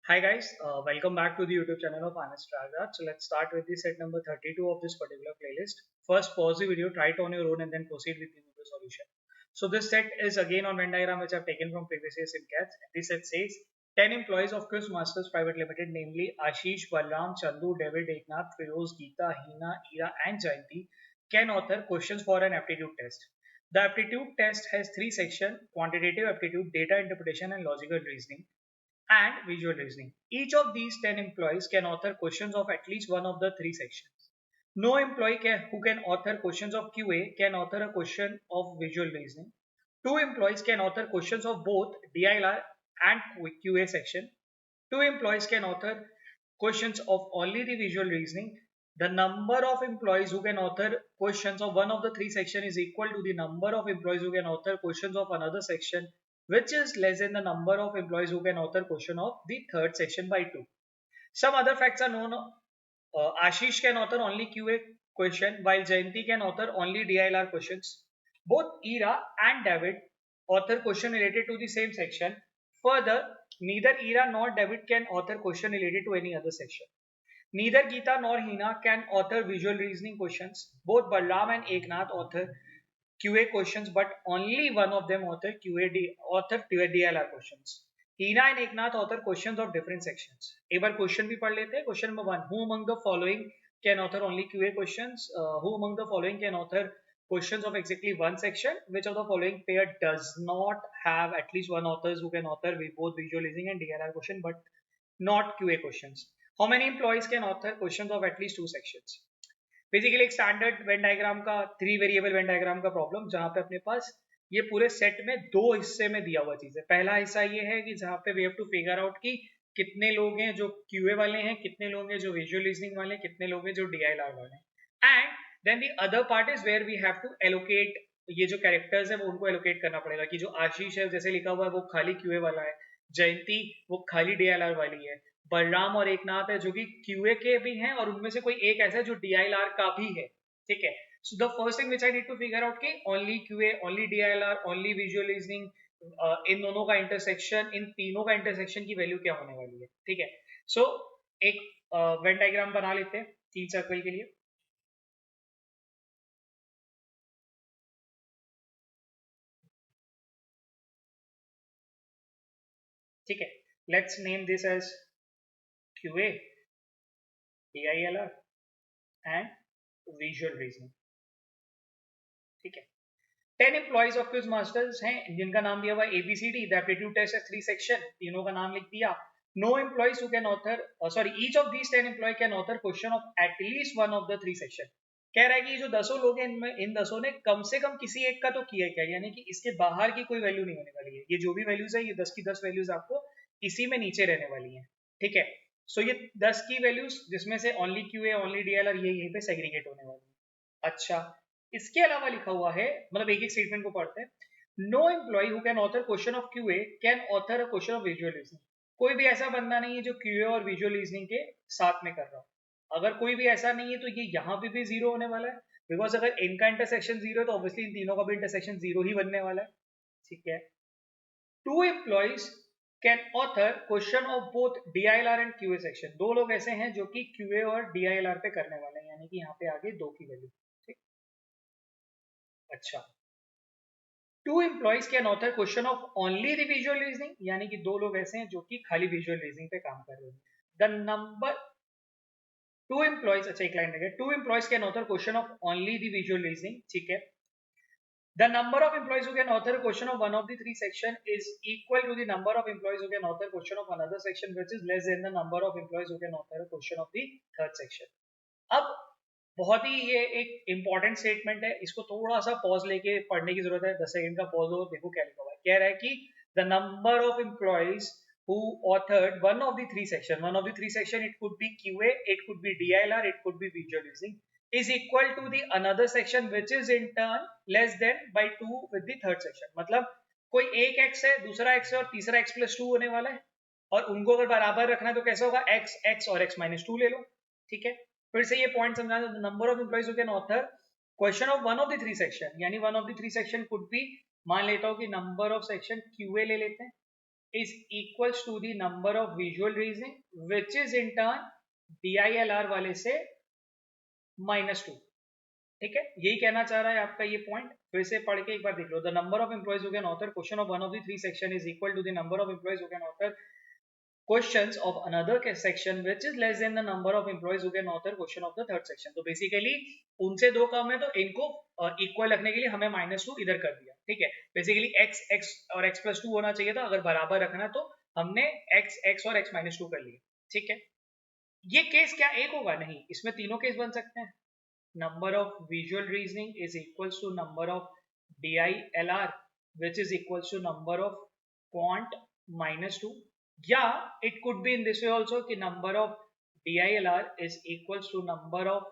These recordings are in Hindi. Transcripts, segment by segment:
Hi guys, welcome back to the YouTube channel of Honest Rajat. So let's start with the set number 32 of this particular playlist. First pause the video, try it on your own and then proceed with the solution. So this set is again on Venn diagram which I've taken from previous year's SimCats. This set says 10 employees of Quiz Masters Private Limited, namely Ashish, Balram, Chandu, David, Eknath, Firoz, Geeta, Hina, Ira and Jayanti can author questions for an aptitude test. The aptitude test has three sections: quantitative aptitude, data interpretation and logical reasoning and visual reasoning. Each of these 10 employees can author questions of at least one of the three sections. No employee who can author questions of QA can author a question of visual reasoning. Two employees can author questions of both DILR and QA section. Two employees can author questions of only the visual reasoning. The number of employees who can author questions of one of the three sections is equal to the number of employees who can author questions of another section, which is less than the number of employees who can author question of the third section by 2. Some other facts are known. Ashish can author only QA question while Jayanti can author only DILR questions. Both Ira and David author question related to the same section. Further, neither Ira nor David can author question related to any other section. Neither Geeta nor Hina can author visual reasoning questions. Both Balram and Eknath author QA questions, but only one of them author DLR questions. Hina and Eknath author questions of different sections. एक बार क्वेश्चन भी पढ़ लेते हैं. Question number 1: Who among the following can author only QA questions? Who among the following can author questions of exactly one section? Which of the following pair does not have at least one authors who can author both visual reasoning and DLR question but not QA questions? How many employees can author questions of at least two sections? Basically एक स्टैंडर्ड वेन डायग्राम का, थ्री वेरिएबल वेन डायग्राम का प्रॉब्लम, जहां पे अपने पास ये पूरे सेट में दो हिस्से में दिया हुआ चीज है. पहला हिस्सा ये है कि जहां पे we have to figure out कि कितने लोग हैं जो क्यूए वाले हैं, कितने लोग हैं जो विजुअल रीजनिंग वाले हैं, कितने लोग हैं जो डीआईएलआर वाले हैं. And then the other part is where we have to allocate. ये जो कैरेक्टर्स है वो उनको एलोकेट करना पड़ेगा कि जो आशीष है जैसे लिखा हुआ है वो खाली क्यूए वाला है, जयंती वो खाली डीआईएलआर वाली है, बलराम और एकनाथ है जो कि क्यूए के भी हैं और उनमें से कोई एक ऐसा है जो डीआईएलआर का भी है. ठीक है. So the first thing which I need to figure out कि only QA, only DILR, only visual reasoning, इन दोनों का इंटरसेक्शन, इन तीनों का इंटरसेक्शन की वैल्यू क्या होने वाली है. ठीक है. सो एक वेन डायग्राम बना लेते हैं तीन सर्कल के लिए. ठीक है. Let's name this as QA, DILR and visual reasoning. ठीक है. 10 employees of Quiz Masters हैं जिनका नाम दिया हुआ ABCD. The aptitude test है 3 section, तीनों का नाम लिख दिया. No employees who can author, each of these 10 employees can author question of at least one of the 3 section. कह रहा है कि जो 10 लोग हैं इनमें, इन 10 ने कम से कम किसी एक का तो किया क्या, यानी कि इसके बाहर की कोई वैल्यू नहीं होने वाली है. ये जो भी वैल्यूज है ये 10 की 10 वैल्यूज आपको इसी में नीचे रहने वाली हैं. ठीक है. सो ये 10 की वैल्यूज जिसमें से ओनली QA, ओनली DLR ये यहीं पे सेग्रीगेट होने वाली है. अच्छा, इसके अलावा लिखा हुआ है, मतलब एक एक स्टेटमेंट को पढ़ते हैं. No employee who can author question of QA can author a question of visual reasoning. कोई भी ऐसा बंदा नहीं है जो QA और विजुअल रीजनिंग के साथ में कर रहा हो. अगर कोई भी ऐसा नहीं है तो ये यहाँ पे भी जीरो होने वाला है, बिकॉज अगर इनका इंटरसेक्शन जीरो है तो ऑब्वियसली इन तीनों का भी इंटरसेक्शन जीरो ही बनने वाला है. ठीक है. Two employees can author question of both DILR and QA section. दो लोग ऐसे हैं जो कि QA और DILR पे करने वाले हैं, यानी कि यहाँ पे आगे दो की वैल्यू. ठीक. अच्छा. Two employees can author question of only the visual reasoning, यानी कि दो लोग ऐसे हैं जो कि खाली विजुअल रीजनिंग पे काम कर रहे हैं. द नंबर टू एम्प्लॉयज, अच्छा एक लाइन लगे, two employees can author question of only the visual reasoning. ठीक है. The number of employees who can author a question of one of the three section is equal to the number of employees who can author a question of another section, which is less than the number of employees who can author a question of the third section. अब बहुत ही ये एक इंपॉर्टेंट स्टेटमेंट है, इसको थोड़ा सा पॉज लेके पढ़ने की जरूरत है. 10 सेकंड का पॉज हो, देखो क्या लिखा हुआ है. कह रहा है कि the number of employees who authored one of the three section, one of the three section, it could be QA, it could be DILR, it could be visual reasoning, is equal to the another section which is in turn less than by 2 with the third section. मतलब कोई एक x है, दूसरा x है और तीसरा x plus 2 होने वाला है, और उनको अगर बराबर रखना है तो कैसा होगा, x x और x minus 2 ले लो. ठीक है. फिर से ये पॉइंट समझा दो. Number of employees who can author question of one of the three section, यानी one of the three section could be, मान लेता हूँ कि नंबर ऑफ सेक्शन QA ले लेते हैं, is equals to the number of visual reasoning which is in turn DILR वाले से -2। ठीक है, यही कहना चाह रहा है आपका ये पॉइंट। फिर से पढ़ के एक बार देख लो। The number of employees who can author question of one of the three section is equal to the number of employees who can author questions of another section which is less than the number of employees who can author question of the third section। तो बेसिकली उनसे दो कम है तो इनको इक्वल रखने के लिए हमें -2 इधर कर दिया। ठीक है, बेसिकली x और x + 2 होना चाहिए था, अगर बराबर रखना तो हमने x और x -2 कर लिया। ठीक है, ये केस क्या एक होगा? नहीं, इसमें तीनों केस बन सकते हैं। Number of visual reasoning is equals to number of DILR which is equals to number of quant -2, या it could be in this way also कि number of DILR is equals to number of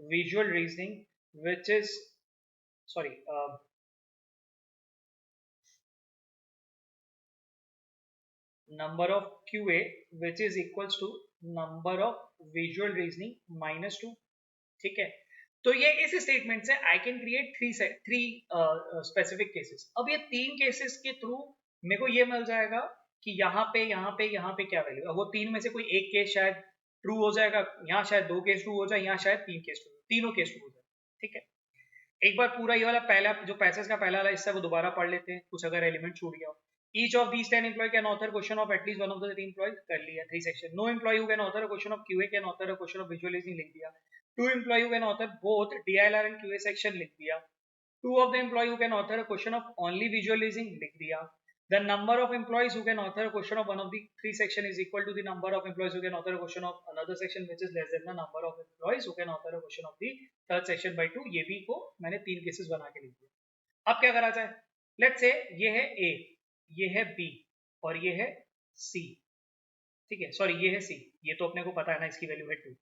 visual reasoning which is number of QA which is equals to number of visual reasoning -2। ठीक है, तो ये इस स्टेटमेंट से I can create three specific cases. अब ये तीन केसेस के थ्रू मेरे को ये मिल जाएगा कि यहाँ पे क्या वैल्यू है। वो तीन में से कोई एक केस शायद ट्रू हो जाएगा, यहाँ शायद दो केस ट्रू हो जाए, यहाँ शायद तीन केस ट्रू, तीनों केस ट्रू हो जाए। ठीक है, एक बार पूरा ये वाला पहला जो पैसेज का पहला वाला हिस्सा वो दोबारा पढ़ लेते हैं, कुछ अगर एलिमेंट छूट गया हो। Each of these 10 employee can author question of at least one of the 3 employees, कर लिया। 3 section। No employee who can author a question of QA can author a question of visualizing, लिख दिया। 2 employee who can author both DILR and QA section, लिख दिया। 2 of the employee who can author a question of only visualizing, लिख दिया। The number of employees who can author a question of one of the 3 section is equal to the number of employees who can author a question of another section which is less than the number of employees who can author a question of the third section by 2। ये भी को मैंने 3 केसेस बना के लिख दिया। अब क्या करा जाए? लेट्स से ये है A, ये है B और ये है C। ठीक है, सॉरी ये है C, ये तो अपने को पता है ना, इसकी वैल्यू है 2।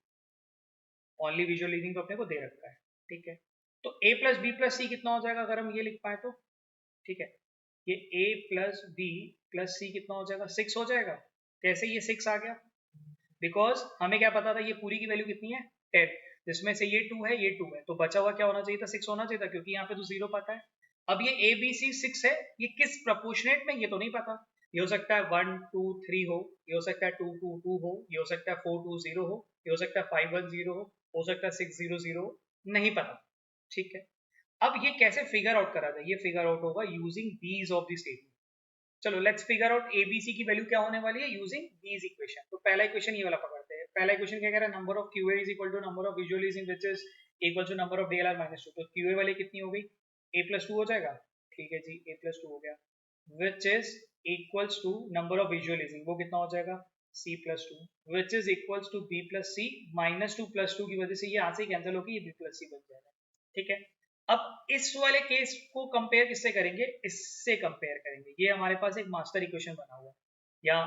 ओनली विजुअलाइजिंग तो अपने को दे रखा है। ठीक है, तो A + B + C कितना हो जाएगा अगर हम ये लिख पाए तो? ठीक है, ये A + B + C कितना हो जाएगा? 6 हो जाएगा। कैसे ये 6 आ गया? बिकॉज हमें क्या पता था, ये पूरी की वैल्यू कितनी है 10, जिसमें से ये 2 है, ये 2 है, तो बचा हुआ क्या होना चाहिए था? 6 होना चाहिए था, क्योंकि यहाँ पे तो 0 पता है। अब ये A B C 6 है, ये किस प्रोपोर्शनेट में ये तो नहीं पता। ये हो सकता है 1 2 3 हो, ये हो सकता है 2 2 2 हो, ये हो सकता है 4 2 0 हो, ये हो सकता है 5 1 0 हो सकता है 6 0 0 हो, नहीं पता। ठीक है, अब ये कैसे फिगर आउट करा जाए? ये फिगर आउट होगा using these of the statement. चलो लेट्स फिगर आउट ABC की वैल्यू क्या होने वाली है यूजिंग दीज इक्वेशन। तो पहला इक्वेशन ये वाला पकड़ते हैं। पहला इक्वेशन क्या कह रहा है? Number of QA is equal to number of visualising which is equal to number of DLR -2। तो QA वाले कितनी हो गई? A + 2 हो जाएगा। ठीक है जी, A + 2 हो गया, which is equals to number of visualising, वो कितना हो जाएगा? C + 2, which is equals to B + C। -2 + 2 की वजह से ये यहाँ से कैंसिल होकर ये B + C बन जाएगा। ठीक है, अब इस वाले केस को कंपेयर किससे करेंगे? इससे कंपेयर करेंगे। ये हमारे पास एक मास्टर इक्वेशन बना हुआ है, या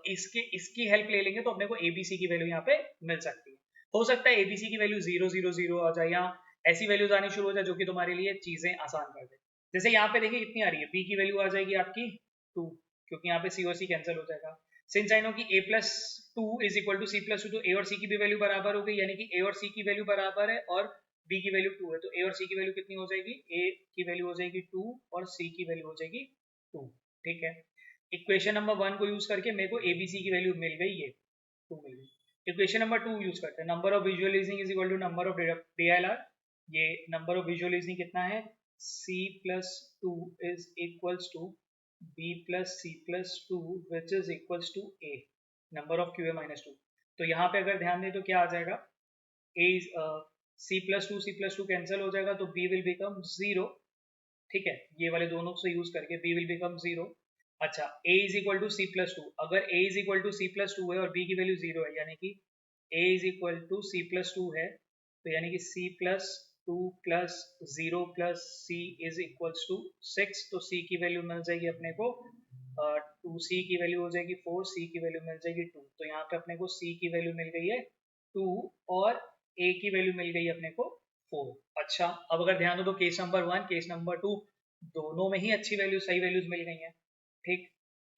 इसकी हेल्प ले लेंगे तो अपने को ABC की वैल्यू यहाँ पे मिल सकती है। हो सकता है ABC की वैल्यू 0 0 0 आ जाए, या ऐसी वैल्यूज आनी शुरू हो जाए जो कि तुम्हारे लिए चीजें आसान कर दे। जैसे यहाँ पे देखिए कितनी आ रही है, B की वैल्यू आ जाएगी आपकी 2, क्योंकि यहाँ पे C और C कैंसिल हो जाएगा। सिंस आई नो कि A + 2 is equal to C + 2, तो A और C की भी वैल्यू बराबर हो गई, यानी कि A और C की वैल्यू बराबर है और B की वैल्यू 2 है, तो A और C की वैल्यू कितनी हो जाएगी? A की वैल्यू हो जाएगी 2 और C की वैल्यू हो जाएगी 2। ठीक है, इक्वेशन नंबर 1 को यूज करके मेरे को ABC की वैल्यू मिल गई, ये 2 मिल गई। इक्वेशन नंबर 2 यूज करते हैं। Number of visualising is equal to number of DILR। ये नंबर ऑफ विजुअलाइजिंग कितना है? C + 2 is equals to B + C + 2 which is equals to A, number of QA -2। तो यहाँ पे अगर ध्यान दें तो क्या आ जाएगा? A is C + 2 कैंसिल हो जाएगा, तो B विल बिकम 0। ठीक है, ये वाले दोनों से यूज करके B विल बिकम 0। अच्छा, A is equal to C + 2, अगर A is equal to C + 2 है और B की वैल्यू 0 है, यानी कि A is equal to C + 2 है, तो यानी कि C + 2 + 0 + C is equals to 6। तो C की वैल्यू मिल जाएगी अपने को 2C की वैल्यू हो जाएगी 4, C की वैल्यू मिल जाएगी 2। तो यहाँ पे अपने को C की वैल्यू मिल गई है 2 और A की वैल्यू मिल गई अपने को 4। अच्छा, अब अगर ध्यान दो तो केस नंबर 1 केस नंबर 2 दोनों में ही अच्छी वैल्यू, सही वैल्यूज मिल गई हैं। ठीक,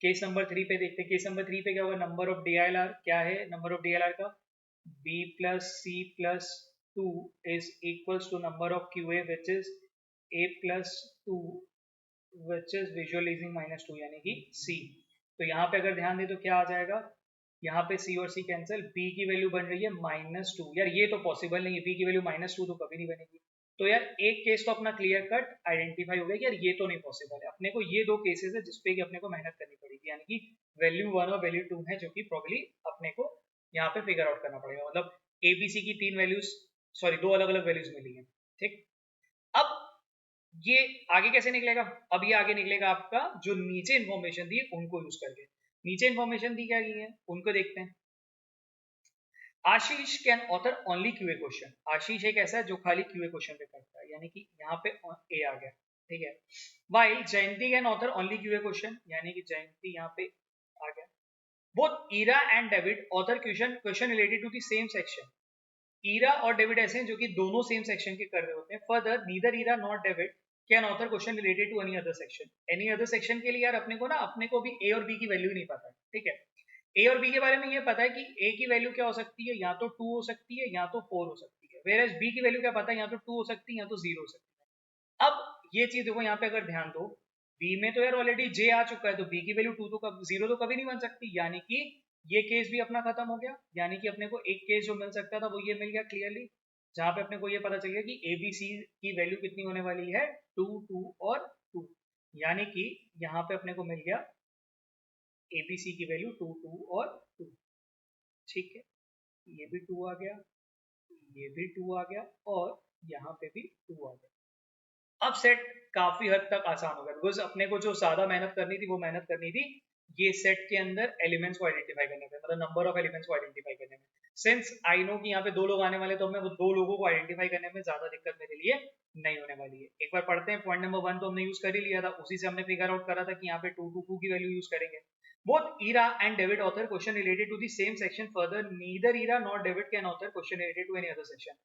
केस नंबर 3 पे देखते हैं। केस नंबर 3 पे क्या होगा? नंबर ऑफ DILR क्या है? नंबर ऑफ DILR का B + C + 2 is equals to number of QA which is A + 2 which is visual leasing -2 यानी कि सी। तो यहाँ पे अगर ध्यान दे तो क्या आ जाएगा, यहाँ पे सी और सी कैंसिल, बी की वैल्यू बन रही है -2। यार ये तो पॉसिबल नहीं है, बी की वैल्यू -2 तो कभी नहीं बनेगी। तो यार एक केस तो अपना क्लियर कट आइडेंटिफाई हो गया कि यार ये तो नहीं पॉसिबल है। अपने को ये दो केसेस है जिसपे कि अपने को मेहनत करनी पड़ेगी, यानी कि वैल्यू 1 और वैल्यू 2 है जो कि प्रॉब्ली अपने को यहाँ पे फिगर आउट करना पड़ेगा। मतलब एबीसी की 3 वैल्यूज, सॉरी 2 अलग अलग वैल्यूज मिली है। ठीक, अब ये आगे कैसे निकलेगा, अब ये आगे निकलेगा आपका जो नीचे इन्फॉर्मेशन दी है उनको यूज करके। नीचे इन्फॉर्मेशन दी क्या गई है उनको देखते हैं। Ashish can author only QA question. Ashish एक ऐसा है जो खाली क्यूए क्वेश्चन पे करता है, यानी कि यहाँ पे ए आ गया। ठीक है, while Jayanti can author only QA question, यानी कि जयंती यहाँ पे आ गया। Both Ira and David author question related to the same section. Ira और डेविड ऐसे हैं जो कि दोनों सेम सेक्शन के कर रहे होते हैं। Further neither Ira not David can author question related to any other section. Any other section के लिए यार अपने को ना, अपने को भी ए और बी की वैल्यू नहीं पता है। ठीक है, ए और बी के बारे में ये पता है कि ए की वैल्यू क्या हो सकती है, या तो 2 हो सकती है या तो 4 हो सकती है। वेयर एज बी की वैल्यू क्या पता है, या तो 2 हो सकती है या तो 0 हो सकती है। अब ये चीज देखो यहाँ पे अगर ध्यान दो, बी में तो यार ऑलरेडी जे आ चुका है, तो बी की वैल्यू 2 तो 0 तो कभी नहीं बन सकती, यानी कि ये केस भी अपना खत्म हो गया। यानी कि अपने को एक केस जो मिल सकता था वो ये मिल गया क्लियरली, जहां पे अपने को ये पता चल गया कि ए बी सी की वैल्यू कितनी होने वाली है, 2 2 और 2। यानी कि यहाँ पे अपने को मिल गया ए बी सी की वैल्यू 2 2 और 2। ठीक है, ये भी 2 आ गया, ये भी 2 आ गया और यहाँ पे भी 2 आ गया। अब सेट काफी हद तक आसान हो गया, बिकॉज अपने को जो ज्यादा मेहनत करनी थी वो मेहनत करनी थी ये सेट के अंदर एलिमेंट्स को आइडेंटिफाई करने में, मतलब नंबर ऑफ एलिमेंट्स को आइडेंटिफाई करने में। सिंस आई नो कि यहाँ पे 2 लोग आने वाले, तो हमें वो 2 लोगों को आइडेंटिफाई करने में ज्यादा दिक्कत मेरे लिए नहीं होने वाली है। एक बार पढ़ते हैं। पॉइंट नंबर 1 तो हमने यूज कर ही लिया था, उसी से हमने फिगर आउट करा था कि यहाँ पे 2 2 2 की वैल्यू यूज करेंगे। Both Ira and David author question related to the same section. Further, neither Ira nor David can author question related to any other section.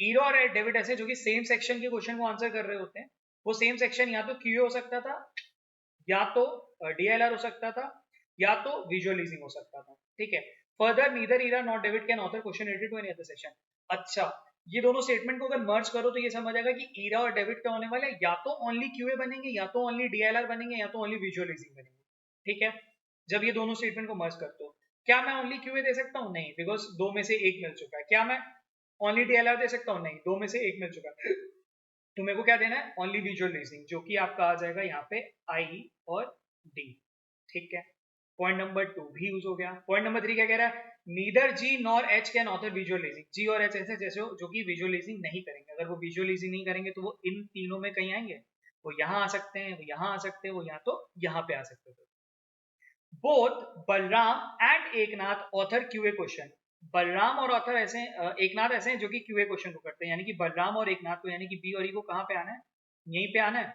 Ira और डेविड ऐसे जो कि सेम सेक्शन के क्वेश्चन को आंसर कर रहे होते हैं। वो सेम सेक्शन या तो क्यूए हो सकता था, या तो डीएलआर हो सकता था, या तो विजुअलाइजिंग हो सकता था। ठीक है, further neither Ira not David can author question related to any other section. अच्छा, ये दोनों स्टेटमेंट को अगर मर्ज करो तो ये समझ आएगा कि ईरा और डेविड क्या होने वाले हैं, या तो ओनली क्यूए बनेंगे, या तो ओनली डीएलआर बनेंगे, या तो ओनली विजुअलाइजिंग बनेंगे। ठीक है, जब ये दोनों स्टेटमेंट को मर्ज करते हो, क्या मैं ओनली क्यूए दे सकता हूँ? नहीं, बिकॉज 2 में से 1 मिल चुका है। क्या मैं ओनली डीएलआर दे सकता हूँ? नहीं, 2 में से 1 मिल चुका है। तो मेरे को क्या देना है? ओनली विजुअलाइजिंग, जो कि आपका आ जाएगा यहाँ पे आई और डी। ठीक है, पॉइंट नंबर 2 भी यूज हो गया। पॉइंट नंबर 3 क्या कह रहा है? Neither G nor H can author visualizing. G और एच ऐसे जैसे जो कि विजुअलाइजिंग नहीं करेंगे। अगर वो विजुअलाइजिंग नहीं करेंगे तो वो इन तीनों में कहीं आएंगे, वो यहाँ आ सकते हैं, वो यहाँ आ सकते हैं, वो यहाँ तो यहाँ पे आ सकते हैं। Both Balram and Eknath author QA question. Balram और ऑथर ऐसे एकनाथ ऐसे हैं जो कि क्यूए क्वेश्चन को करते हैं, यानी कि बलराम और एकनाथ को, यानी कि बी और ई को कहाँ पे आना है? यहीं पे आना है।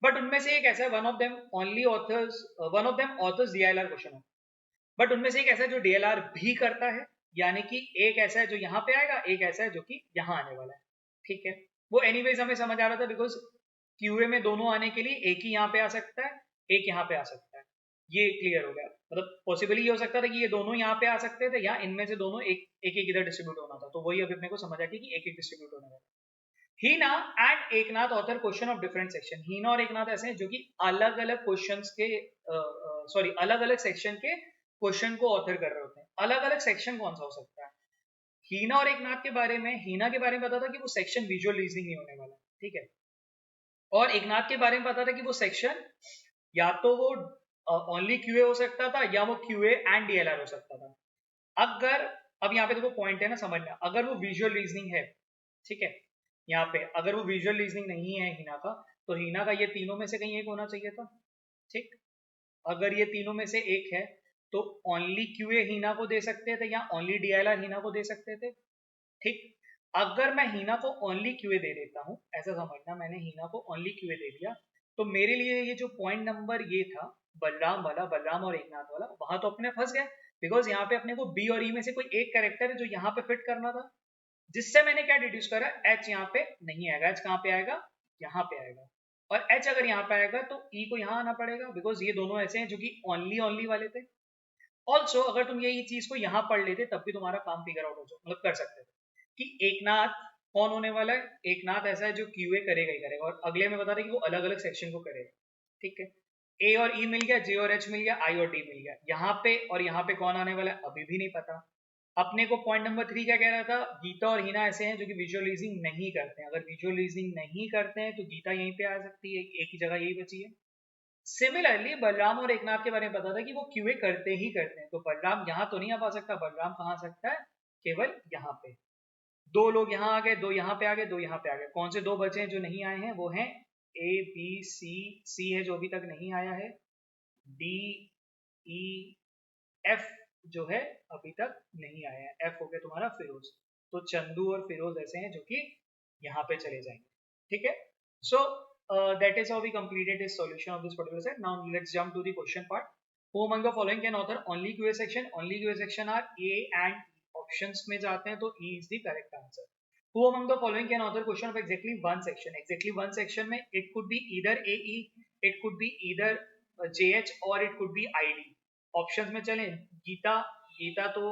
बट उनमें से एक ऐसा है, one of them authors DLR question. But उनमें से एक ऐसा है जो डीएलआर भी करता है, यानी कि एक ऐसा है जो यहाँ पे आएगा, एक ऐसा है जो कि यहाँ आने वाला है। ठीक है, वो एनीवेज हमें समझ आ रहा था, बिकॉज क्यूए में दोनों आने के लिए एक ही यहाँ पे आ सकता है, एक यहाँ पे आ सकता है। ये क्लियर हो गया, मतलब पॉसिबली ये हो सकता था कि ये दोनों यहाँ पे आ सकते थे, या इनमें से दोनों एक एक इधर डिस्ट्रीब्यूट होना था। तो वही अभी अपने को समझ आ गया कि एक एक डिस्ट्रीब्यूट होने वाला। Heena and Eknath author question of different section. Heena और एकनाथ ऐसे हैं जो कि अलग अलग क्वेश्चंस के अलग अलग सेक्शन के क्वेश्चन को ऑथर कर रहे होते हैं। अलग अलग सेक्शन कौन सा हो सकता है? हीना और एकनाथ के बारे में, हीना के बारे में पता था कि वो सेक्शन विजुअल रीजनिंग नहीं होने वाला। ठीक है, और एकनाथ के बारे में पता था कि वो सेक्शन या तो वो ओनली क्यूए हो सकता था, या वो क्यूए एंड डीएलआर हो सकता था। अगर अब यहाँ पे देखो पॉइंट है ना समझना, अगर वो विजुअल रीजनिंग है, ठीक है, यहाँ पे अगर वो विजुअल रीजनिंग नहीं है हीना का, तो हीना का ये तीनों में से कहीं एक होना चाहिए था। ठीक, अगर ये तीनों में से एक है तो ओनली क्यूए हीना को दे सकते थे, या ओनली डीएलआर हीना को दे सकते थे। ठीक, अगर मैं हीना को ओनली क्यूए दे देता हूँ, ऐसा समझना मैंने हीना को ओनली क्यूए दे दिया, तो मेरे लिए ये जो पॉइंट नंबर ये था बलराम वाला, बलराम और एकनाथ वाला, वहां तो अपने फंस गए, बिकॉज यहाँ पे अपने को बी और ई में से कोई एक कैरेक्टर है जो यहाँ पे फिट करना था, जिससे मैंने क्या डिड्यूस करा, एच यहाँ पे नहीं आएगा। एच कहाँ पे आएगा? यहाँ पे आएगा। और एच अगर यहाँ पे आएगा तो ई को यहाँ आना पड़ेगा, बिकॉज ये दोनों ऐसे हैं जो कि ओनली ओनली वाले थे। ऑल्सो अगर तुम ये चीज को यहाँ पढ़ लेते तब भी तुम्हारा काम फिगर आउट हो जाए, मतलब कर सकते थे कि एकनाथ कौन होने वाला है। एकनाथ ऐसा है जो क्यूए करेगा ही करेगा, और अगले में बता रहे कि वो अलग अलग सेक्शन को करेगा। ठीक है, ए और ई मिल गया, जे और एच मिल गया, आई और डी मिल गया। यहाँ पे और यहाँ पे कौन आने वाला है अभी भी नहीं पता। अपने को पॉइंट नंबर 3 क्या कह रहा था, गीता और हिना ऐसे हैं जो कि विजुअलाइजिंग नहीं करते हैं। अगर विजुअलाइजिंग नहीं करते हैं तो गीता यहीं पे आ सकती है, एक ही जगह यही बची है। सिमिलरली बलराम और एकनाथ के बारे में पता था कि वो क्यूए करते ही करते हैं, तो बलराम यहाँ तो नहीं आ पा सकता, बलराम कहाँ आ सकता है, केवल यहाँ पे। दो लोग यहाँ आ गए, दो यहाँ पे आ गए, दो यहाँ पे आ गए। कौन से दो बचे हैं जो नहीं आए हैं, वो हैं ए बी सी। सी है जो अभी तक नहीं आया है, डी ई एफ जो है अभी तक नहीं आया है, एफ हो गया तुम्हारा फिरोज। तो चंदू और फिरोज ऐसे हैं जो कि यहाँ पे चले जाएंगे, ठीक है। सो that is how we completed this solution of this particular set. Now let's jump to the question part. Who among the following can author only QA section? Only QA section are A and E. Options में जाते हैं तो E is the correct answer. Who among the following can author question of exactly one section? Exactly one section में it could be either AE, it could be either JH or it could be ID. Options में चलें, गीता, गीता तो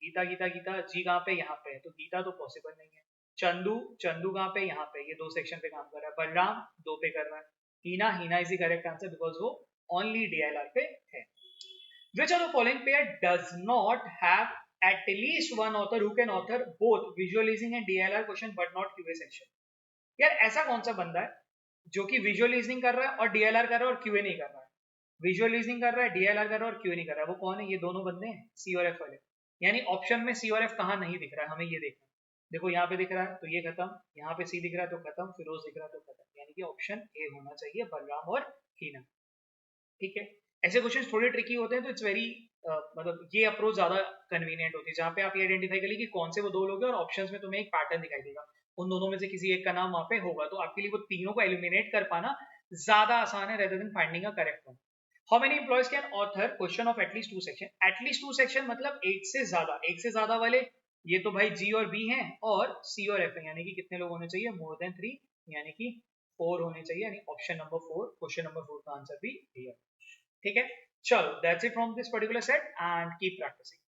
गीता गीता गीता जी कहाँ पे, यहाँ पे है, तो गीता तो पॉसिबल नहीं है। चंदू, चंदू कहाँ पे, यहाँ पे, ये दो सेक्शन पे काम कर रहा है। बलराम दो पे कर रहा है। Heena, Heena is the correct answer because वो ओनली डीएलआर पे है। Which of the following pair does not have at least one author who can author both visualizing and DLR question but not QA section? यार ऐसा कौन सा बंदा है जो कि विजुअलाइजिंग कर रहा है और डीएलआर कर रहा है और क्यूए नहीं कर रहा है, विजुअलाइजिंग कर रहा है, डीएलआर कर रहा है और क्यूए नहीं कर रहा है, वो कौन है? ये दोनों बंदे हैं, सी और एफ वाले। यानी ऑप्शन में सी और एफ कहाँ नहीं दिख रहा है, हमें ये देखना है। देखो यहाँ पे दिख रहा है तो ये खत्म, यहाँ पे सी दिख रहा है तो खत्म, फिरोज दिख रहा है तो खत्म, यानी कि ऑप्शन ए होना चाहिए, बलराम और हीना, ठीक है। ऐसे क्वेश्चन थोड़े ट्रिकी होते हैं तो इट्स वेरी मतलब ये अप्रोच ज्यादा कन्वीनियंट होती है, जहाँ पे आप ये आइडेंटिफाई कर ली कि कौन से वो दो लोग हैं और ऑप्शंस में तुम्हें एक पैटर्न दिखाई देगा, उन दोनों में से किसी एक का नाम वहाँ पे होगा, तो आपके लिए वो तीनों को एलिमिनेट कर पाना ज्यादा आसान है rather than finding a correct one. How many employees can author question of at least to section? At least to section मतलब एक से ज्यादा, एक से ज्यादा वाले ये तो भाई जी और बी हैं और सी और एफ है, यानी कि कितने लोग होने चाहिए, मोर देन 3, यानी कि 4 होने चाहिए, यानी ऑप्शन नंबर 4, क्वेश्चन नंबर 4 का आंसर भी क्लियर, ठीक है। चलो that's it from this particular set and keep practising.